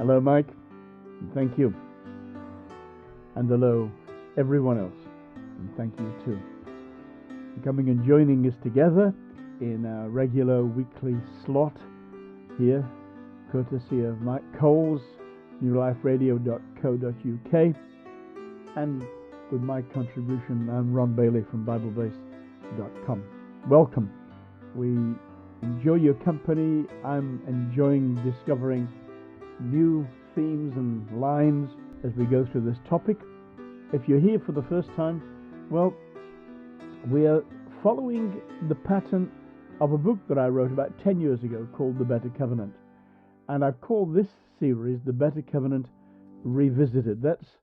Hello, Mike. Thank you. And hello, everyone else. And thank you too. For coming and joining us together in our regular weekly slot here, courtesy of Mike Coles, newliferadio.co.uk, and with my contribution, I'm Ron Bailey from BibleBase.com. Welcome. We enjoy your company. I'm enjoying discovering new themes and lines as we go through this topic. If you're here for the first time, well, we are following the pattern of a book that I wrote about 10 years ago called The Better Covenant. And I've called this series The Better Covenant Revisited. That's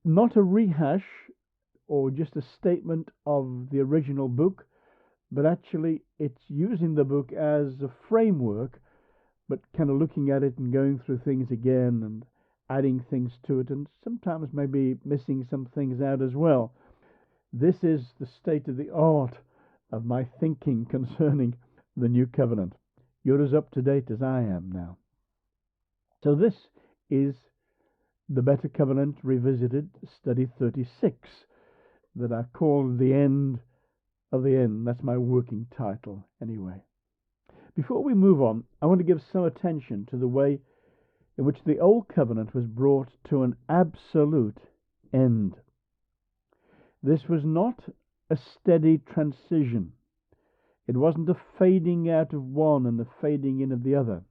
not a rehash or just a statement of the original book, but actually it's using the book as a framework, but kind of looking at it and going through things again and adding things to it, and sometimes maybe missing some things out as well. This is the state of the art of my thinking concerning the new covenant. You're as up to date as I am now. So this is the Better Covenant Revisited, Study 36, that I've called The End of the End. That's my working title anyway. Before we move on, I want to give some attention to the way in which the Old Covenant was brought to an absolute end. This was not a steady transition. It wasn't a fading out of one and a fading in of the other,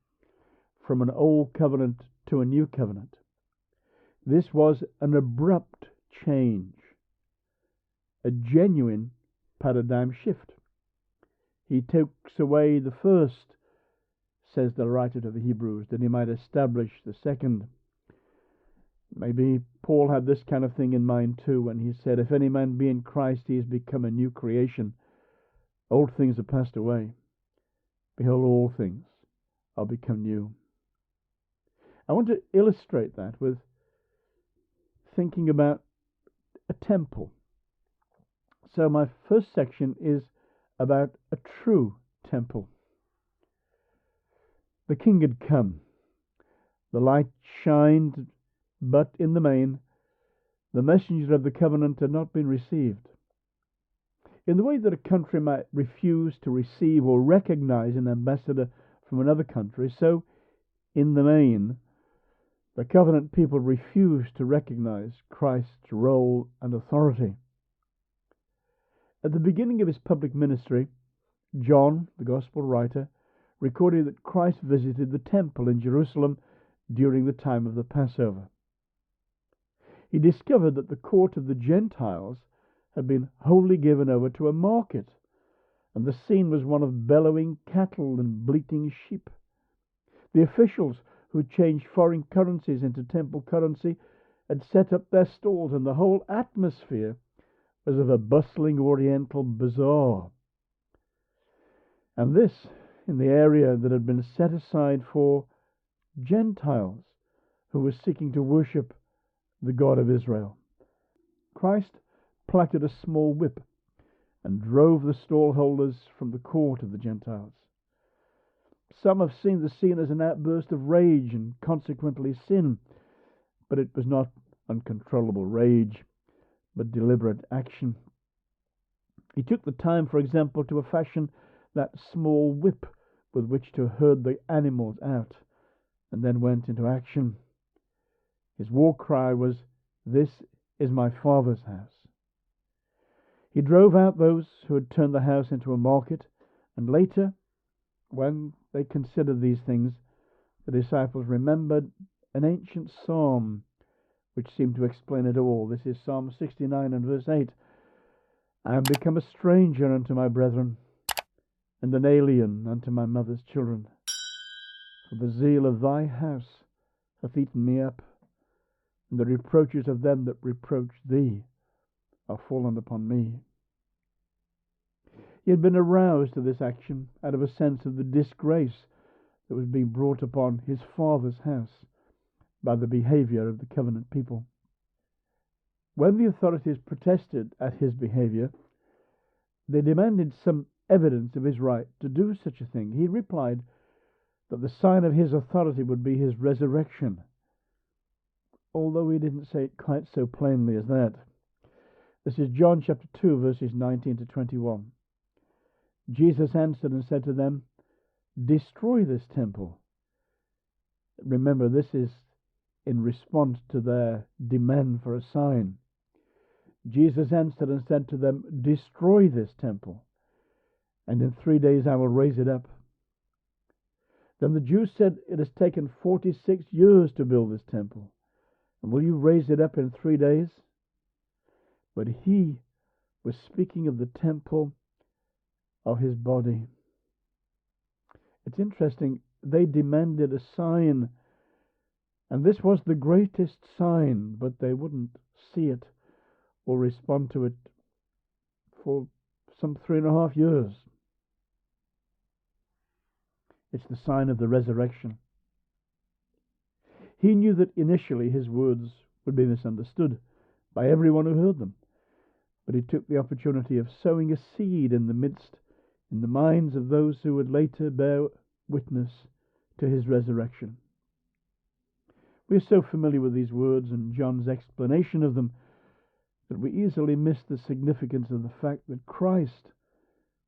from an Old Covenant to a New Covenant. This was an abrupt change, a genuine paradigm shift. He takes away the first, says the writer to the Hebrews, that he might establish the second. Maybe Paul had this kind of thing in mind too when he said, if any man be in Christ, he has become a new creation. Old things are passed away. Behold, all things are become new. I want to illustrate that with thinking about a temple. So my first section is about a true temple. The king had come. The light shined, but in the main, the messenger of the covenant had not been received. In the way that a country might refuse to receive or recognize an ambassador from another country, so, in the main, the covenant people refused to recognize Christ's role and authority. At the beginning of his public ministry, John, the gospel writer, recorded that Christ visited the temple in Jerusalem during the time of the Passover. He discovered that the court of the Gentiles had been wholly given over to a market, and the scene was one of bellowing cattle and bleating sheep. The officials who changed foreign currencies into temple currency had set up their stalls, and the whole atmosphere was of a bustling oriental bazaar. And this in the area that had been set aside for Gentiles who were seeking to worship the God of Israel. Christ planted a small whip and drove the stallholders from the court of the Gentiles. Some have seen the scene as an outburst of rage and consequently sin, but it was not uncontrollable rage, but deliberate action. He took the time, for example, to fashion that small whip with which to herd the animals out, and then went into action. His war cry was, "This is my Father's house." He drove out those who had turned the house into a market, and later, when they considered these things, the disciples remembered an ancient psalm which seemed to explain it all. This is Psalm 69 and verse 8. I am become a stranger unto my brethren, and an alien unto my mother's children. For the zeal of thy house hath eaten me up, and the reproaches of them that reproach thee are fallen upon me. He had been aroused to this action out of a sense of the disgrace that was being brought upon his father's house by the behavior of the covenant people. When the authorities protested at his behavior, they demanded some evidence of his right to do such a thing. He replied that the sign of his authority would be his resurrection, although he didn't say it quite so plainly as that. This is John chapter 2, verses 19 to 21. Jesus answered and said to them, "Destroy this temple." Remember, this is in response to their demand for a sign. Jesus answered and said to them, "Destroy this temple, and in 3 days I will raise it up." Then the Jews said, "It has taken 46 years to build this temple, and will you raise it up in 3 days?" But he was speaking of the temple of his body. It's interesting, they demanded a sign, and this was the greatest sign, but they wouldn't see it or respond to it for some 3.5 years. It's the sign of the resurrection. He knew that initially his words would be misunderstood by everyone who heard them, but he took the opportunity of sowing a seed in the minds of those who would later bear witness to his resurrection. We are so familiar with these words and John's explanation of them that we easily miss the significance of the fact that Christ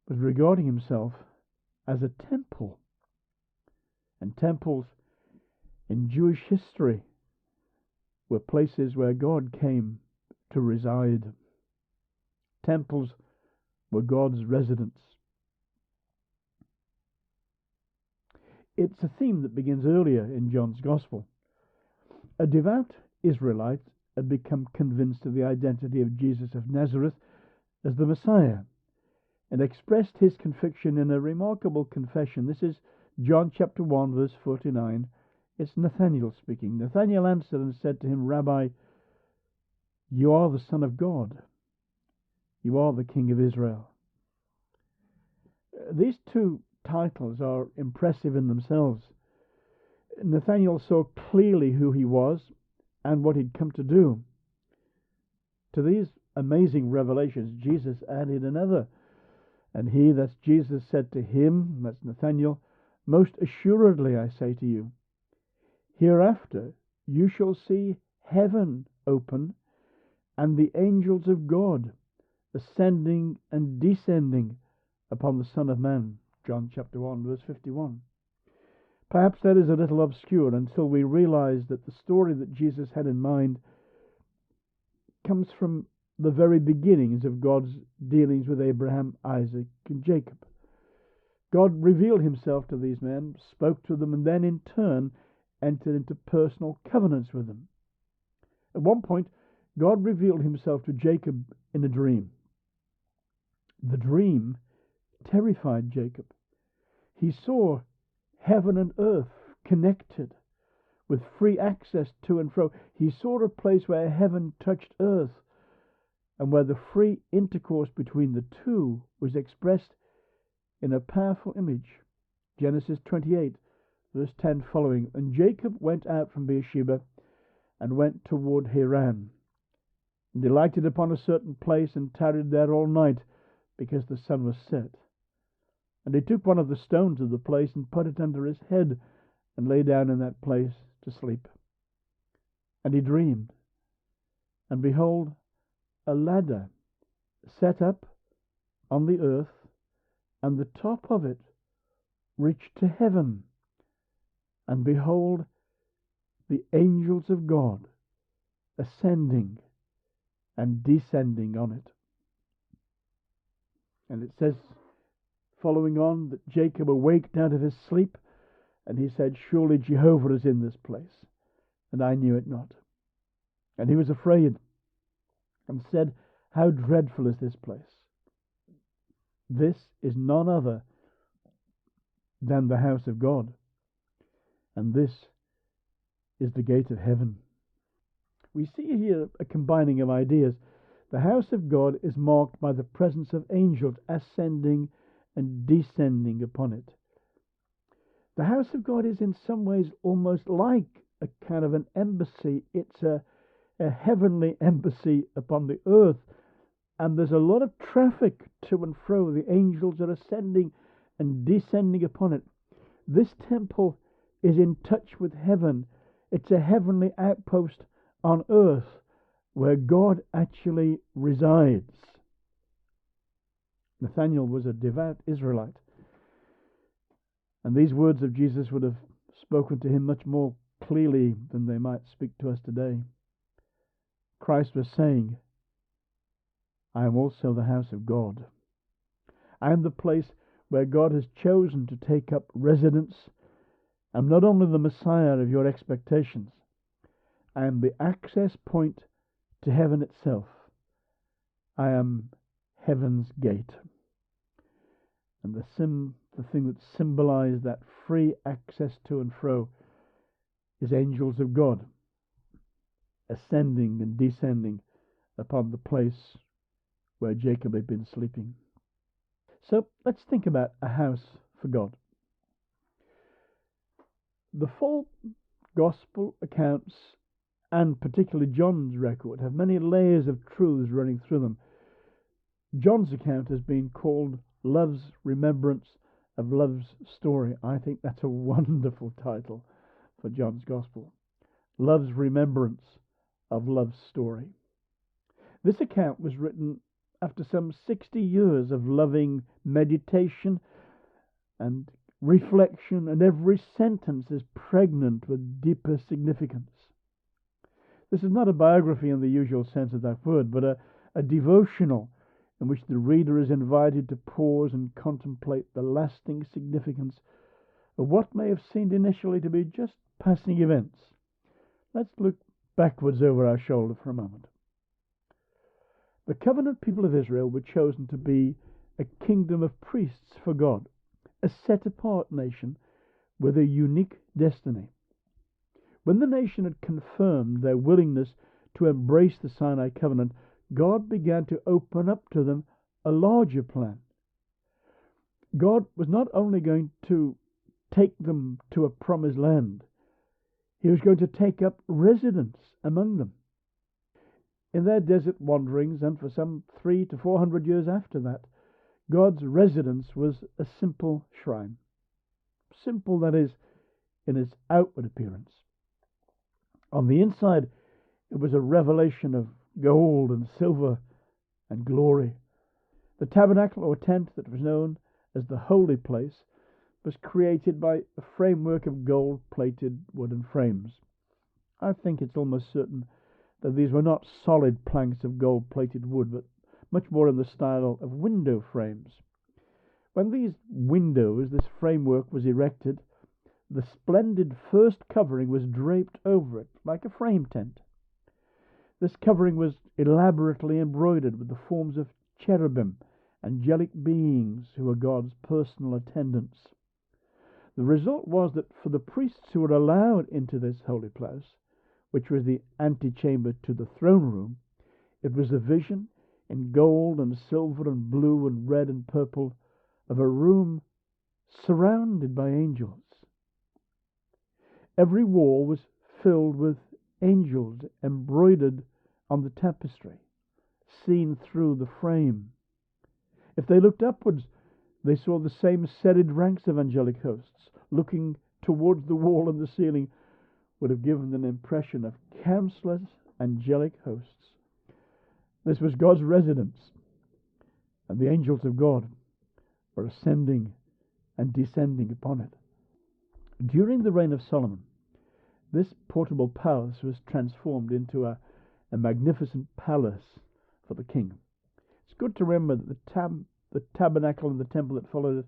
was regarding himself as a temple. And temples in Jewish history were places where God came to reside. Temples were God's residence. It's a theme that begins earlier in John's Gospel. A devout Israelite had become convinced of the identity of Jesus of Nazareth as the Messiah and expressed his conviction in a remarkable confession. This is John chapter 1, verse 49. It's Nathanael speaking. Nathanael answered and said to him, "Rabbi, you are the Son of God. You are the King of Israel." These two titles are impressive in themselves. Nathanael saw clearly who he was and what he'd come to do. To these amazing revelations, Jesus added another. And he, that's Jesus, said to him, that's Nathanael, "Most assuredly I say to you, hereafter you shall see heaven open and the angels of God ascending and descending upon the Son of Man." John chapter 1, verse 51. Perhaps that is a little obscure until we realize that the story that Jesus had in mind comes from the very beginnings of God's dealings with Abraham, Isaac, and Jacob. God revealed himself to these men, spoke to them, and then in turn entered into personal covenants with them. At one point, God revealed himself to Jacob in a dream. The dream terrified Jacob. He saw heaven and earth connected with free access to and fro. He saw a place where heaven touched earth and where the free intercourse between the two was expressed in a powerful image. Genesis 28, verse 10 following. "And Jacob went out from Beersheba and went toward Haran, and alighted upon a certain place and tarried there all night, because the sun was set. And he took one of the stones of the place and put it under his head, and lay down in that place to sleep. And he dreamed, and behold, a ladder set up on the earth, and the top of it reached to heaven. And behold, the angels of God ascending and descending on it." And it says, following on, that Jacob awaked out of his sleep, and he said, "Surely Jehovah is in this place, and I knew it not." And he was afraid, and said, "How dreadful is this place! This is none other than the house of God, and this is the gate of heaven." We see here a combining of ideas. The house of God is marked by the presence of angels ascending and descending upon it. The house of God is in some ways almost like a kind of an embassy. It's a heavenly embassy upon the earth, and there's a lot of traffic to and fro. The angels are ascending and descending upon it. This temple is in touch with heaven. It's a heavenly outpost on earth where God actually resides. Nathanael was a devout Israelite, and these words of Jesus would have spoken to him much more clearly than they might speak to us today. Christ was saying, I am also the house of God. I am the place where God has chosen to take up residence. I'm not only the Messiah of your expectations, I am the access point to heaven itself. I am heaven's gate. And the thing that symbolized that free access to and fro is angels of God ascending and descending upon the place where Jacob had been sleeping. So let's think about a house for God. The full gospel accounts, and particularly John's record, have many layers of truths running through them. John's account has been called Love's Remembrance of Love's Story. I think that's a wonderful title for John's Gospel. Love's Remembrance of Love's Story. This account was written after some 60 years of loving meditation and reflection, and every sentence is pregnant with deeper significance. This is not a biography in the usual sense of that word, but a devotional in which the reader is invited to pause and contemplate the lasting significance of what may have seemed initially to be just passing events. Let's look backwards over our shoulder for a moment. The covenant people of Israel were chosen to be a kingdom of priests for God, a set-apart nation with a unique destiny. When the nation had confirmed their willingness to embrace the Sinai covenant, God began to open up to them a larger plan. God was not only going to take them to a promised land, He was going to take up residence among them. In their desert wanderings, and for some 300 to 400 years after that, God's residence was a simple shrine. Simple, that is, in its outward appearance. On the inside, it was a revelation of gold and silver and glory. The tabernacle, or tent, that was known as the holy place, was created by a framework of gold-plated wooden frames. I think it's almost certain that these were not solid planks of gold-plated wood, but much more in the style of window frames. When these windows, this framework, was erected, the splendid first covering was draped over it like a frame tent. This covering was elaborately embroidered with the forms of cherubim, angelic beings who were God's personal attendants. The result was that for the priests who were allowed into this holy place, which was the antechamber to the throne room, it was a vision in gold and silver and blue and red and purple of a room surrounded by angels. Every wall was filled with angels embroidered on the tapestry, seen through the frame. If they looked upwards, they saw the same serried ranks of angelic hosts. Looking towards the wall and the ceiling would have given an impression of countless angelic hosts. This was God's residence, and the angels of God were ascending and descending upon it. During the reign of Solomon, this portable palace was transformed into a magnificent palace for the king. It's good to remember that the tabernacle and the temple that followed it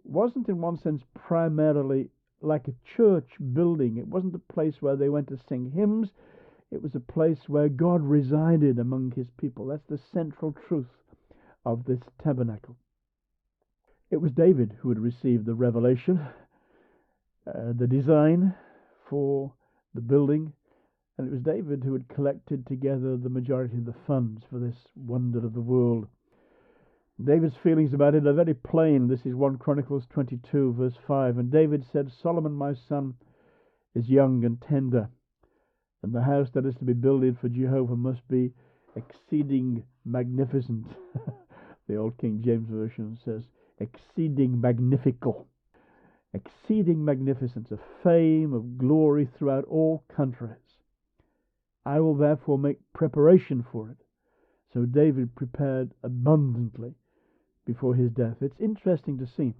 wasn't in one sense primarily like a church building. It wasn't a place where they went to sing hymns. It was a place where God resided among his people. That's the central truth of this tabernacle. It was David who had received the revelation, the design for the building, and it was David who had collected together the majority of the funds for this wonder of the world. David's feelings about it are very plain. This is 1 Chronicles 22, verse 5. And David said, Solomon, my son, is young and tender, and the house that is to be builded for Jehovah must be exceeding magnificent. The old King James Version says, exceeding magnifical. exceeding magnificence, of fame, of glory throughout all countries. I will therefore make preparation for it. So David prepared abundantly before his death. It's interesting to see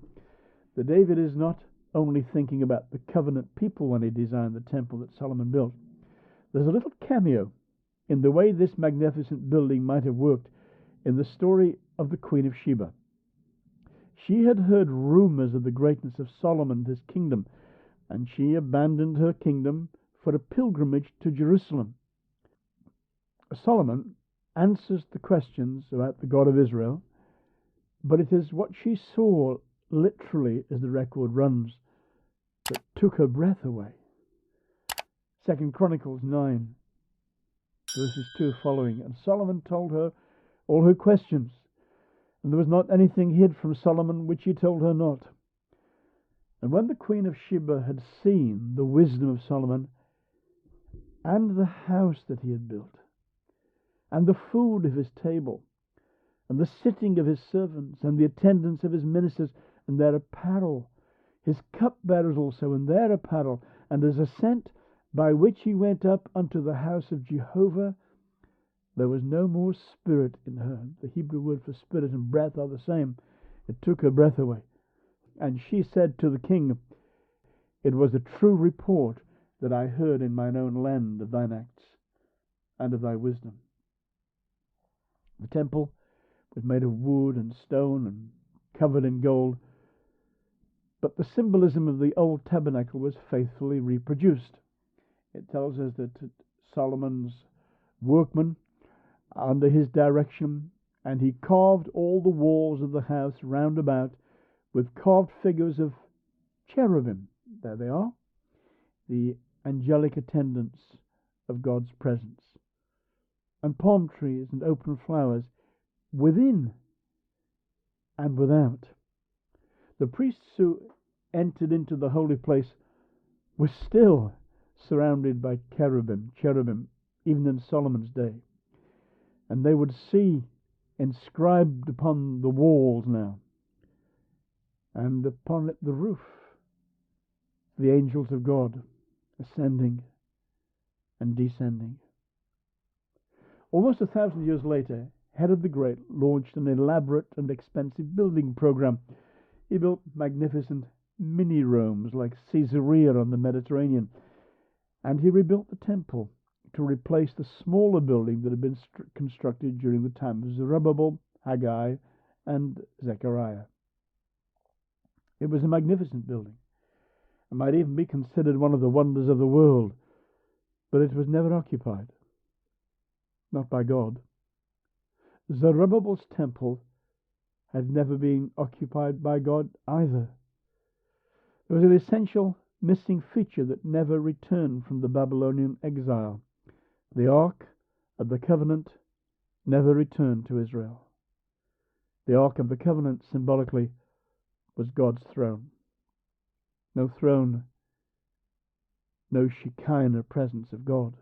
that David is not only thinking about the covenant people when he designed the temple that Solomon built. There's a little cameo in the way this magnificent building might have worked in the story of the Queen of Sheba. She had heard rumors of the greatness of Solomon and his kingdom, and she abandoned her kingdom for a pilgrimage to Jerusalem. Solomon answers the questions about the God of Israel, but it is what she saw, literally, as the record runs, that took her breath away. 2 Chronicles 9, verses 2 following. And Solomon told her all her questions, and there was not anything hid from Solomon which he told her not. And when the Queen of Sheba had seen the wisdom of Solomon, and the house that he had built, and the food of his table, and the sitting of his servants, and the attendance of his ministers, and their apparel, his cupbearers also, and their apparel, and his ascent by which he went up unto the house of Jehovah, there was no more spirit in her. The Hebrew word for spirit and breath are the same. It took her breath away. And she said to the king, It was a true report that I heard in mine own land of thine acts and of thy wisdom. The temple was made of wood and stone and covered in gold, but the symbolism of the old tabernacle was faithfully reproduced. It tells us that Solomon's workmen, under his direction, and he carved all the walls of the house round about with carved figures of cherubim. There they are, the angelic attendants of God's presence, and palm trees and open flowers within and without. The priests who entered into the holy place were still surrounded by cherubim, even in Solomon's day. And they would see inscribed upon the walls now, and upon it the roof, the angels of God ascending and descending. Almost 1,000 years later, Herod the Great launched an elaborate and expensive building program. He built magnificent mini-Romes like Caesarea on the Mediterranean, and he rebuilt the temple to replace the smaller building that had been constructed during the time of Zerubbabel, Haggai, and Zechariah. It was a magnificent building. It might even be considered one of the wonders of the world, but it was never occupied. Not by God. Zerubbabel's temple had never been occupied by God either. There was an essential missing feature that never returned from the Babylonian exile. The Ark of the Covenant never returned to Israel. The Ark of the Covenant symbolically was God's throne. No throne, no Shekinah presence of God.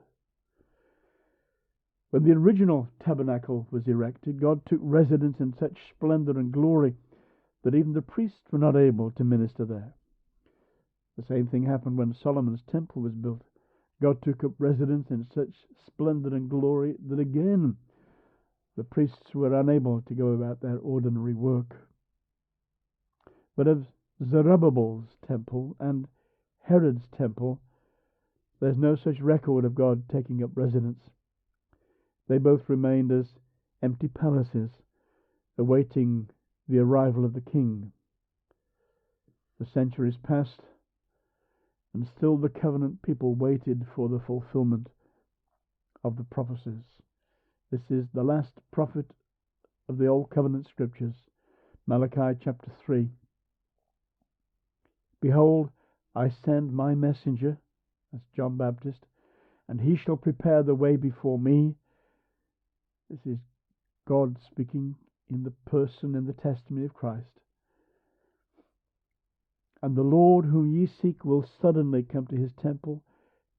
When the original tabernacle was erected, God took residence in such splendor and glory that even the priests were not able to minister there. The same thing happened when Solomon's temple was built. God took up residence in such splendor and glory that again the priests were unable to go about their ordinary work. But of Zerubbabel's temple and Herod's temple, there's no such record of God taking up residence. They both remained as empty palaces, awaiting the arrival of the king. The centuries passed, and still the covenant people waited for the fulfillment of the prophecies. This is the last prophet of the Old Covenant Scriptures, Malachi chapter 3. Behold, I send my messenger, that's John Baptist, and he shall prepare the way before me. This is God speaking in the person and the testimony of Christ. And the Lord whom ye seek will suddenly come to his temple,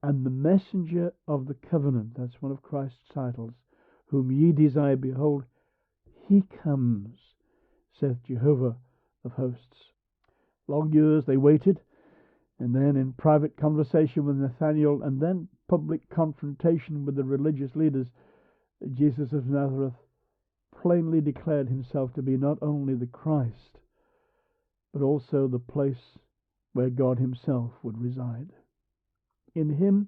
and the messenger of the covenant, that's one of Christ's titles, whom ye desire, behold, he comes, saith Jehovah of hosts. Long years they waited, And then in private conversation with Nathanael, and then public confrontation with the religious leaders, Jesus of Nazareth plainly declared himself to be not only the Christ, but also the place where God himself would reside. In him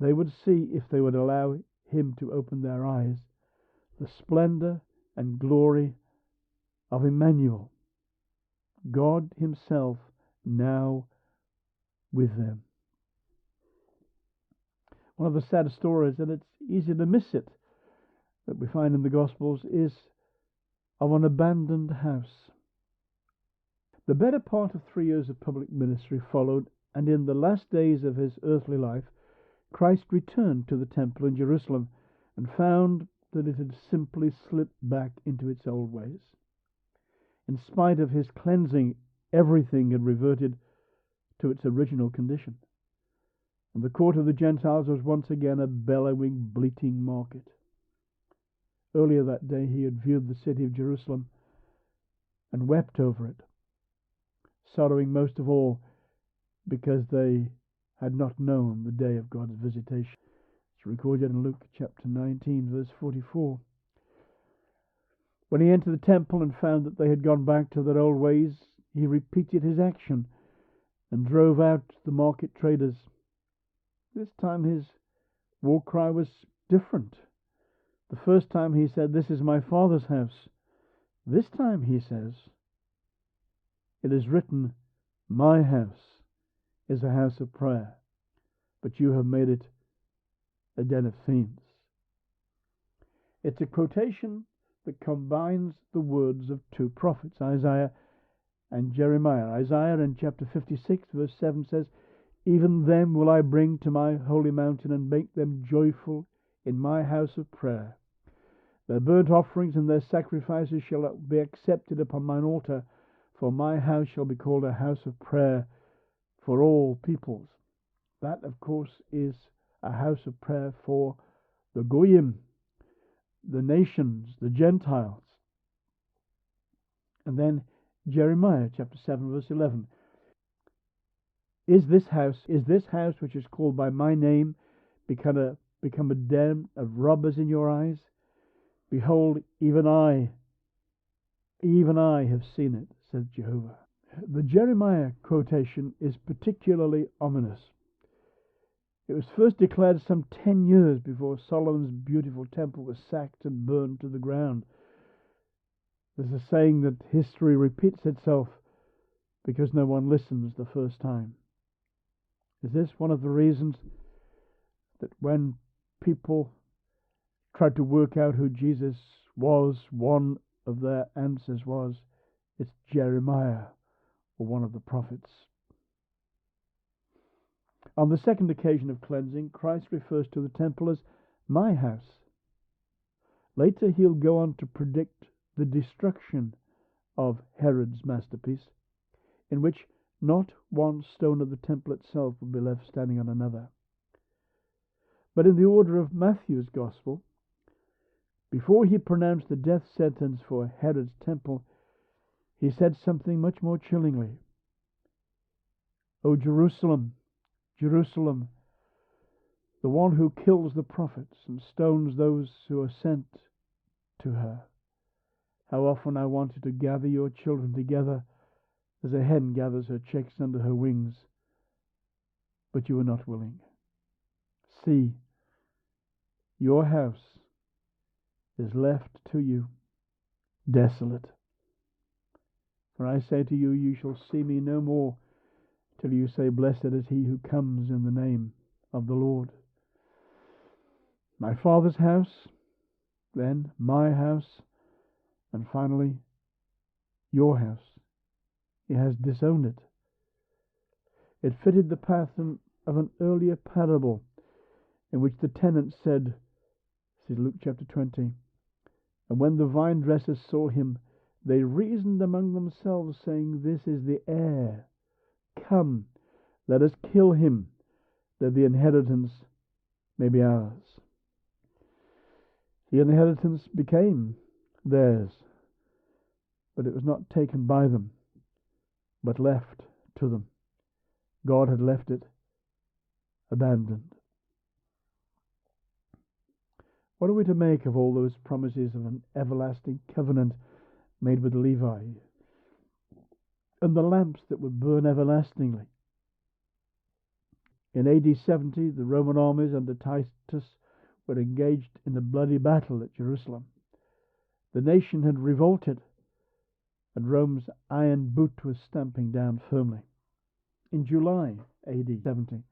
they would see, if they would allow him to open their eyes, the splendor and glory of Emmanuel, God himself now with them. One of the sad stories, and it's easy to miss it, that we find in the Gospels is of an abandoned house. The better part of 3 years of public ministry followed, and in the last days of his earthly life, Christ returned to the temple in Jerusalem and found that it had simply slipped back into its old ways. In spite of his cleansing, everything had reverted to its original condition. And the court of the Gentiles was once again a bellowing, bleating market. Earlier that day he had viewed the city of Jerusalem and wept over it, sorrowing most of all because they had not known the day of God's visitation. It's recorded in Luke chapter 19, verse 44. When he entered the temple and found that they had gone back to their old ways, he repeated his action and drove out the market traders. This time his war cry was different. The first time he said, "This is my Father's house." This time he says, "It is written, my house is a house of prayer, but you have made it a den of thieves." It's a quotation that combines the words of two prophets, Isaiah and Jeremiah. Isaiah in chapter 56, verse 7 says, "Even them will I bring to my holy mountain and make them joyful in my house of prayer. Their burnt offerings and their sacrifices shall be accepted upon mine altar, for my house shall be called a house of prayer for all peoples." That, of course, is a house of prayer for the Goyim, the nations, the Gentiles. And then Jeremiah chapter 7, verse 11. Is this house which is called by my name become a den of robbers in your eyes? Behold, even I have seen it, says Jehovah. The Jeremiah quotation is particularly ominous. It was first declared some 10 years before Solomon's beautiful temple was sacked and burned to the ground. There's a saying that history repeats itself because no one listens the first time. Is this one of the reasons that when people tried to work out who Jesus was, one of their answers was, it's Jeremiah, or one of the prophets? On the second occasion of cleansing, Christ refers to the temple as my house. Later he'll go on to predict the destruction of Herod's masterpiece, in which not one stone of the temple itself will be left standing on another. But in the order of Matthew's Gospel, before he pronounced the death sentence for Herod's temple, he said something much more chillingly. "O Jerusalem, Jerusalem, the one who kills the prophets and stones those who are sent to her. How often I wanted to gather your children together as a hen gathers her chicks under her wings, but you were not willing. See, your house is left to you desolate. For I say to you, you shall see me no more till you say, Blessed is he who comes in the name of the Lord." My Father's house, then my house, and finally your house. He has disowned it. It fitted the pattern of an earlier parable in which the tenants said, this is Luke chapter 20, "And when the vine dressers saw him, they reasoned among themselves, saying, This is the heir. Come, let us kill him, that the inheritance may be ours." The inheritance became theirs, but it was not taken by them, but left to them. God had left it abandoned. What are we to make of all those promises of an everlasting covenant made with Levi, and the lamps that would burn everlastingly? In AD 70, the Roman armies under Titus were engaged in a bloody battle at Jerusalem. The nation had revolted, and Rome's iron boot was stamping down firmly. In July AD 70,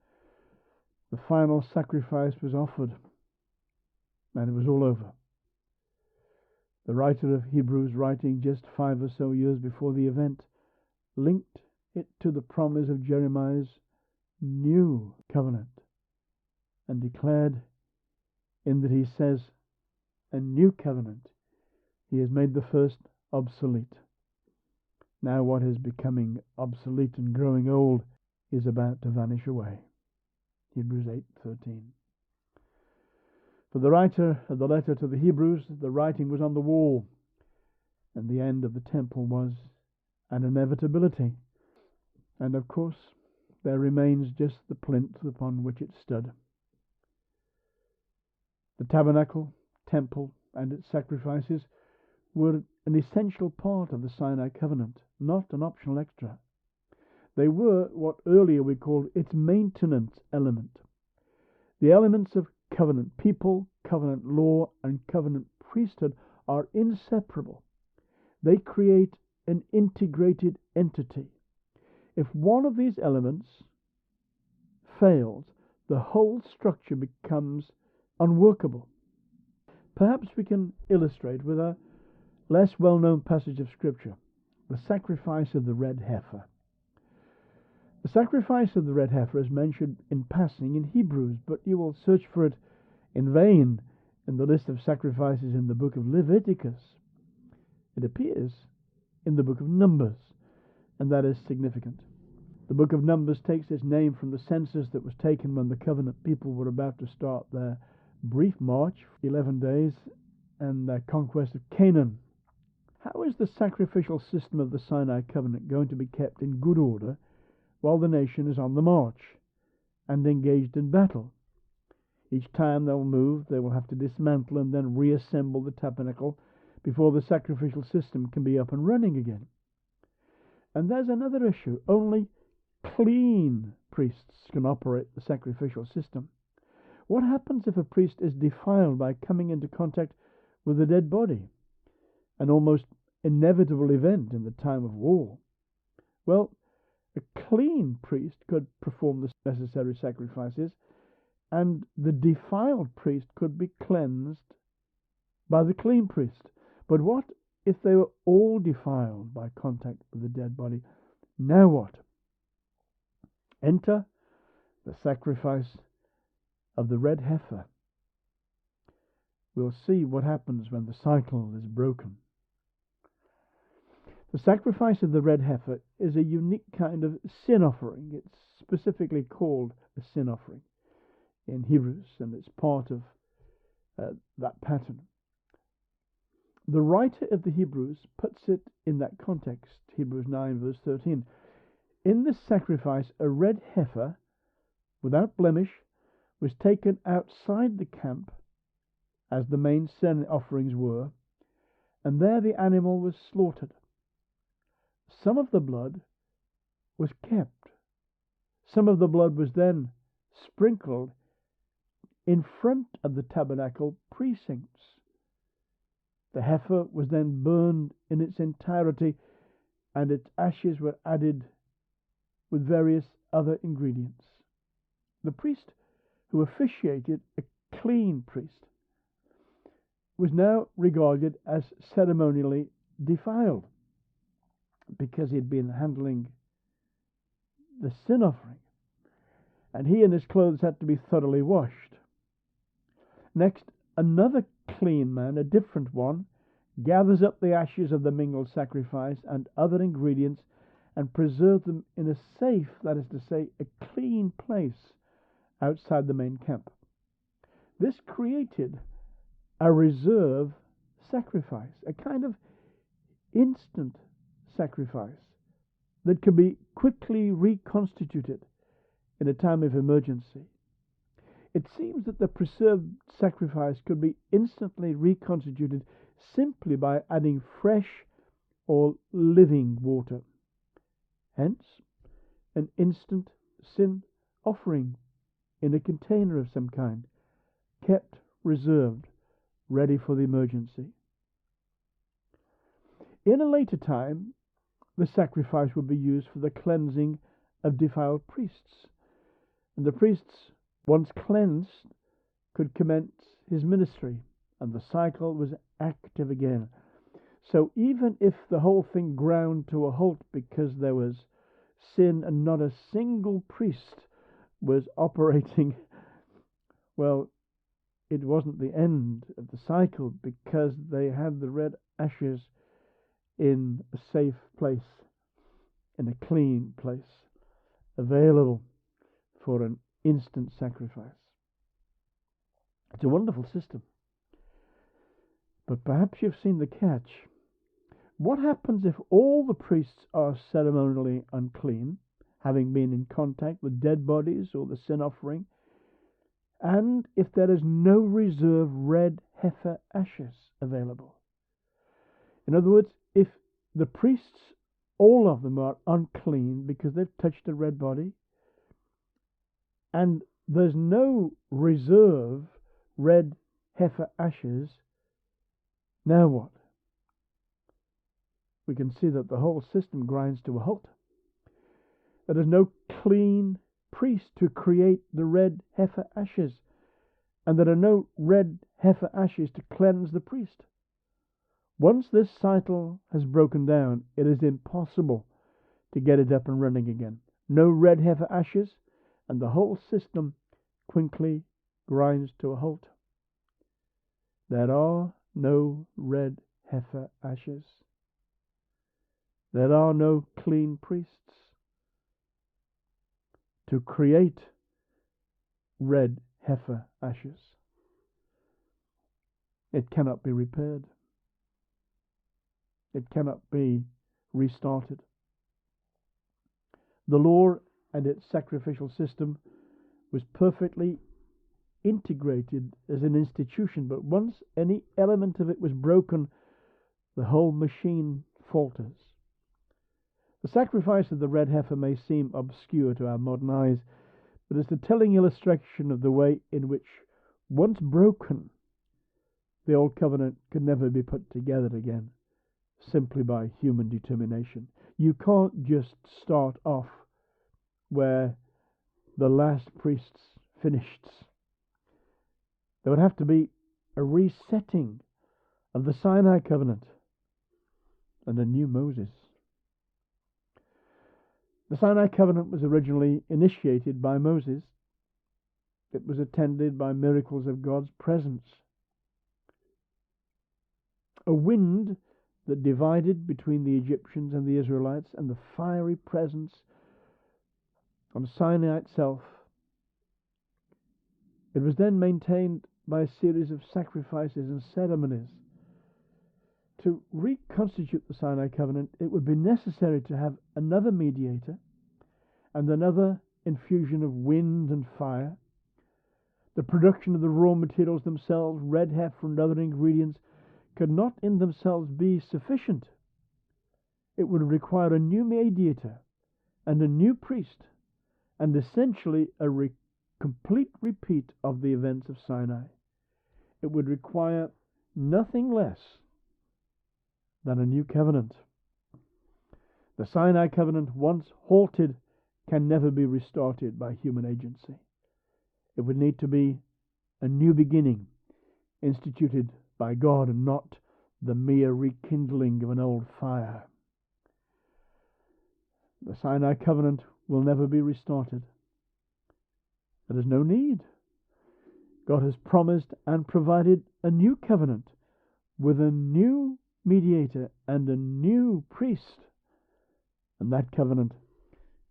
the final sacrifice was offered, and it was all over. The writer of Hebrews, writing just 5 or so years before the event, linked it to the promise of Jeremiah's new covenant, and declared in that he says, a new covenant, he has made the first obsolete. Now what is becoming obsolete and growing old is about to vanish away. Hebrews 8:13. For the writer of the letter to the Hebrews, the writing was on the wall, and the end of the temple was an inevitability. And of course, there remains just the plinth upon which it stood. The tabernacle, temple, and its sacrifices were an essential part of the Sinai covenant, not an optional extra. They were what earlier we called its maintenance element. The elements of covenant people, covenant law, and covenant priesthood are inseparable. They create an integrated entity. If one of these elements fails, the whole structure becomes unworkable. Perhaps we can illustrate with a less well-known passage of Scripture, the sacrifice of the red heifer. The sacrifice of the red heifer is mentioned in passing in Hebrews, but you will search for it in vain in the list of sacrifices in the book of Leviticus. It appears in the book of Numbers, and that is significant. The book of Numbers takes its name from the census that was taken when the covenant people were about to start their brief march, 11 days, and their conquest of Canaan. How is the sacrificial system of the Sinai covenant going to be kept in good order while the nation is on the march and engaged in battle? Each time they'll move, they will have to dismantle and then reassemble the tabernacle before the sacrificial system can be up and running again. And there's another issue. Only clean priests can operate the sacrificial system. What happens if a priest is defiled by coming into contact with a dead body? An almost inevitable event in the time of war. Well, a clean priest could perform the necessary sacrifices, and the defiled priest could be cleansed by the clean priest. But what if they were all defiled by contact with the dead body? Now what? Enter the sacrifice of the red heifer. We'll see what happens when the cycle is broken. The sacrifice of the red heifer is a unique kind of sin offering. It's specifically called a sin offering in Hebrews, and it's part of that pattern. The writer of the Hebrews puts it in that context, Hebrews 9 verse 13. In this sacrifice, a red heifer, without blemish, was taken outside the camp, as the main sin offerings were, and there the animal was slaughtered. Some of the blood was kept. Some of the blood was then sprinkled in front of the tabernacle precincts. The heifer was then burned in its entirety, and its ashes were added with various other ingredients. The priest who officiated, a clean priest, was now regarded as ceremonially defiled because he had been handling the sin offering, and he and his clothes had to be thoroughly washed. Next, another clean man, a different one, gathers up the ashes of the mingled sacrifice and other ingredients and preserves them in a safe, that is to say, a clean place outside the main camp. This created a reserve sacrifice, a kind of instant sacrifice that could be quickly reconstituted in a time of emergency. It seems that the preserved sacrifice could be instantly reconstituted simply by adding fresh or living water. Hence, an instant sin offering in a container of some kind, kept reserved, ready for the emergency. In a later time, the sacrifice would be used for the cleansing of defiled priests, and the priests, once cleansed, could commence his ministry, and the cycle was active again. So even if the whole thing ground to a halt because there was sin and not a single priest was operating, well, it wasn't the end of the cycle, because they had the red ashes in a safe place, in a clean place, available for an instant sacrifice. It's a wonderful system. But perhaps you've seen the catch. What happens if all the priests are ceremonially unclean, having been in contact with dead bodies or the sin offering, and if there is no reserve red heifer ashes available? In other words, if the priests, all of them, are unclean because they've touched a red body, and there's no reserve red heifer ashes, now what? We can see that the whole system grinds to a halt. There is no clean priest to create the red heifer ashes, and there are no red heifer ashes to cleanse the priest. Once this cycle has broken down, it is impossible to get it up and running again. No red heifer ashes, and the whole system quickly grinds to a halt. There are no red heifer ashes. There are no clean priests to create red heifer ashes. It cannot be repaired. It cannot be restarted. The law and its sacrificial system was perfectly integrated as an institution, but once any element of it was broken, the whole machine falters. The sacrifice of the red heifer may seem obscure to our modern eyes, but it's a telling illustration of the way in which, once broken, the old covenant could never be put together again, simply by human determination. You can't just start off where the last priests finished. There would have to be a resetting of the Sinai covenant and a new Moses. The Sinai covenant was originally initiated by Moses. It was attended by miracles of God's presence. A wind that divided between the Egyptians and the Israelites, and the fiery presence on Sinai itself. It was then maintained by a series of sacrifices and ceremonies. To reconstitute the Sinai covenant, it would be necessary to have another mediator and another infusion of wind and fire. The production of the raw materials themselves, red heifer and other ingredients, could not in themselves be sufficient. It would require a new mediator and a new priest, and essentially a complete repeat of the events of Sinai. It would require nothing less than a new covenant. The Sinai covenant, once halted, can never be restarted by human agency. It would need to be a new beginning, instituted by God, and not the mere rekindling of an old fire. The Sinai covenant will never be restarted. There is no need. God has promised and provided a new covenant with a new mediator and a new priest, and that covenant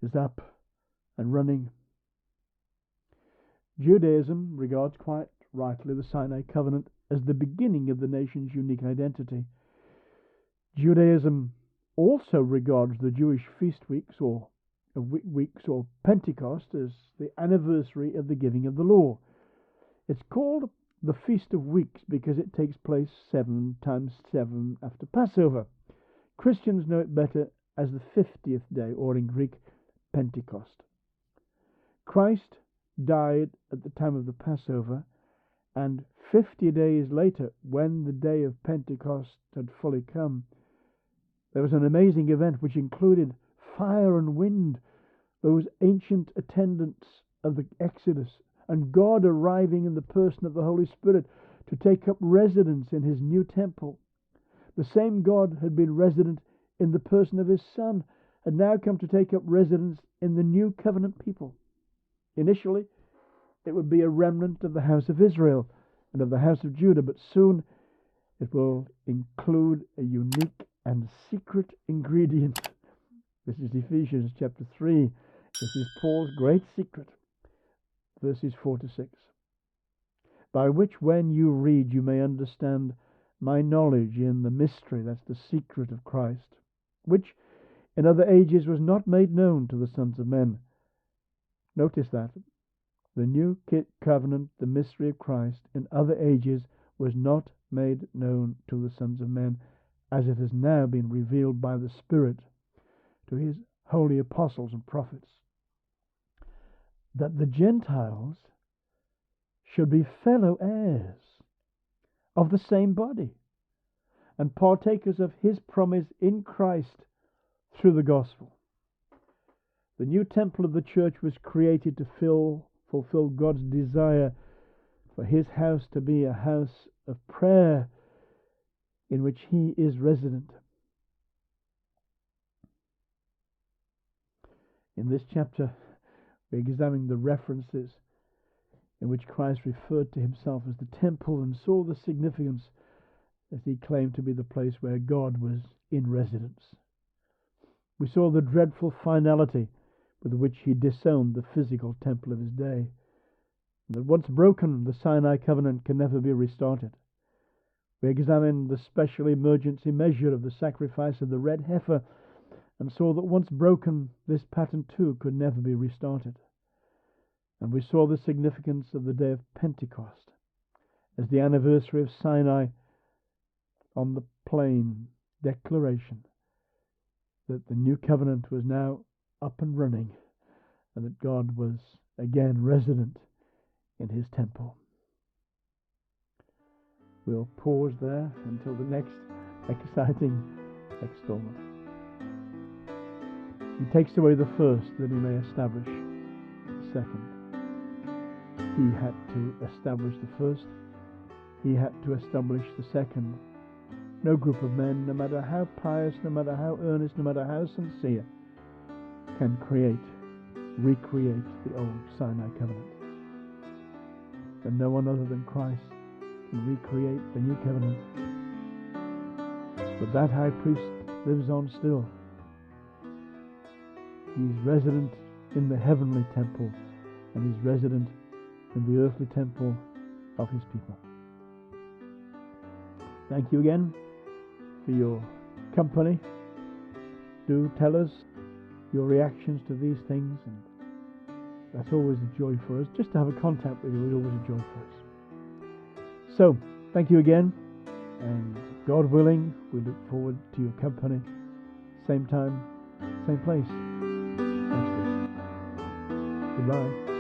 is up and running. Judaism regards quite rightly the Sinai covenant as the beginning of the nation's unique identity. Judaism also regards the Jewish feast weeks, or of weeks, or Pentecost, as the anniversary of the giving of the law. It's called the Feast of Weeks because it takes place 7 times 7 after Passover. Christians know it better as the 50th day, or in Greek, Pentecost. Christ died at the time of the Passover, and 50 days later, when the day of Pentecost had fully come, there was an amazing event which included fire and wind, those ancient attendants of the Exodus, and God arriving in the person of the Holy Spirit to take up residence in his new temple. The same God had been resident in the person of his Son, had now come to take up residence in the new covenant people. Initially, it would be a remnant of the house of Israel and of the house of Judah, but soon it will include a unique and secret ingredient. This is Ephesians chapter 3. This is Paul's great secret. Verses 4 to 6. By which when you read, you may understand my knowledge in the mystery, that's the secret of Christ, which in other ages was not made known to the sons of men. Notice that. The new covenant, the mystery of Christ, in other ages was not made known to the sons of men, as it has now been revealed by the Spirit to his holy apostles and prophets, that the Gentiles should be fellow heirs of the same body and partakers of his promise in Christ through the gospel. The new temple of the church was created to fulfill God's desire for his house to be a house of prayer in which he is resident. In this chapter, we examine the references in which Christ referred to himself as the temple and saw the significance as he claimed to be the place where God was in residence. We saw the dreadful finality with which he disowned the physical temple of his day. That once broken, the Sinai covenant can never be restarted. We examined the special emergency measure of the sacrifice of the red heifer and saw that once broken, this pattern too could never be restarted. And we saw the significance of the day of Pentecost as the anniversary of Sinai on the plain declaration that the new covenant was now up and running and that God was again resident in his temple. We'll pause there until the next exciting installment. He takes away the first that he may establish the second. He had to establish the first. He had to establish the second. No group of men, no matter how pious, no matter how earnest, no matter how sincere, can recreate the old Sinai covenant. And no one other than Christ can recreate the new covenant. But that high priest lives on still. He's resident in the heavenly temple, and he's resident in the earthly temple of his people. Thank you again for your company. Do tell us your reactions to these things, and that's always a joy for us. Just to have a contact with you is always a joy for us. So, thank you again, and God willing, we look forward to your company. Same time, same place. Next week. Goodbye.